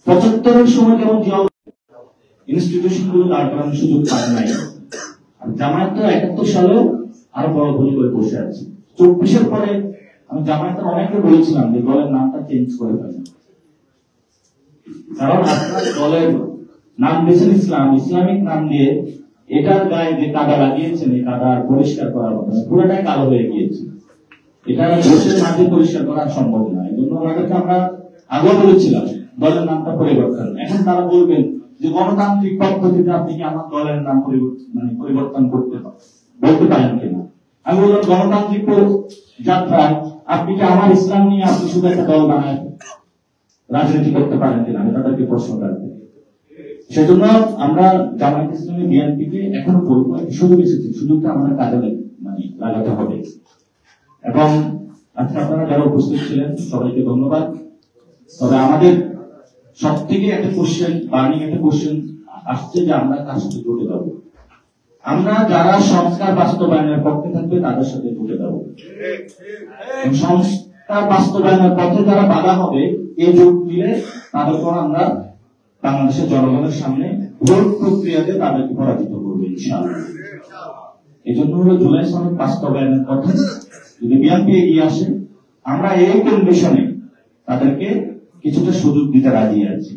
75-এর সময় যেমন ইনস্টিটিউশন গুলো দাঁড় করানোর সুযোগ পায় নাই, জামায়াত তো 71 সালেও আরো বড় ভুল করে বসে আছে। 24-এর পরে আমি জামায়াতের অনেককে বলেছিলাম যে দলের নামটা চেঞ্জ করে ফেলেন, কারণ আপনার দলের নাম দিয়েছেন ইসলাম, ইসলামিক নাম দিয়ে এটার গায়ে যে কাদা লাগিয়েছেন, এই কাদা পরিষ্কার করার কথা পুরোটাই কালো হয়ে গিয়েছে। এটা ঘোষের মাঝে পরিষ্কার করা সম্ভব না। এই জন্য ওনাদেরকে আমরা আগেও বলেছিলাম দলের নামটা পরিবর্তন। এখন তারা বলবেন যে গণতান্ত্রিক পদ্ধতিতে আপনি কি আমার দলের নাম পরিবর্তন বলতে পারেন কিনা। আমি বললাম গণতান্ত্রিক যাত্রায় আপনি কি আমার ইসলাম নিয়ে আপনি শুধু একটা দল বানায় রাজনীতি করতে পারেন কিনা, আমি তাদেরকে প্রশ্ন রাখবো। সেজন্য আমরা জামায়াত ইসলামী বিএনপিকে এখনো বলবো সুযোগ এসেছে, সুযোগটা আমাদের কাজে লাগাতে হবে। এবং আজকে আপনারা যারা উপস্থিত ছিলেন সবাইকে ধন্যবাদ। তবে আমাদের সব থেকে একটা কোশ্চেন, বার্নিং একটা কোশ্চেন আসছে যে আমরা কার সাথে জুটে যাবো। আমরা যারা সংস্কার বাস্তবায়নের পক্ষে থাকবে তাদের সাথে জুটে যাবো। সংস্কার বাস্তবায়নের পথে যারা বাধা হবে এই জোট মিলে তাদেরকে আমরা বাংলাদেশের জনগণের সামনে ভোট প্রক্রিয়াতে তাদেরকে পরাজিত করবো ইনশাআল্লাহ। এই জন্য হলো জুলাই সনদ বাস্তবায়নের পথে যদি বিএনপি এগিয়ে আসে, আমরা এই কন্ডিশনে তাদেরকে কিছুটা সুযোগ দিতে রাজি আছি।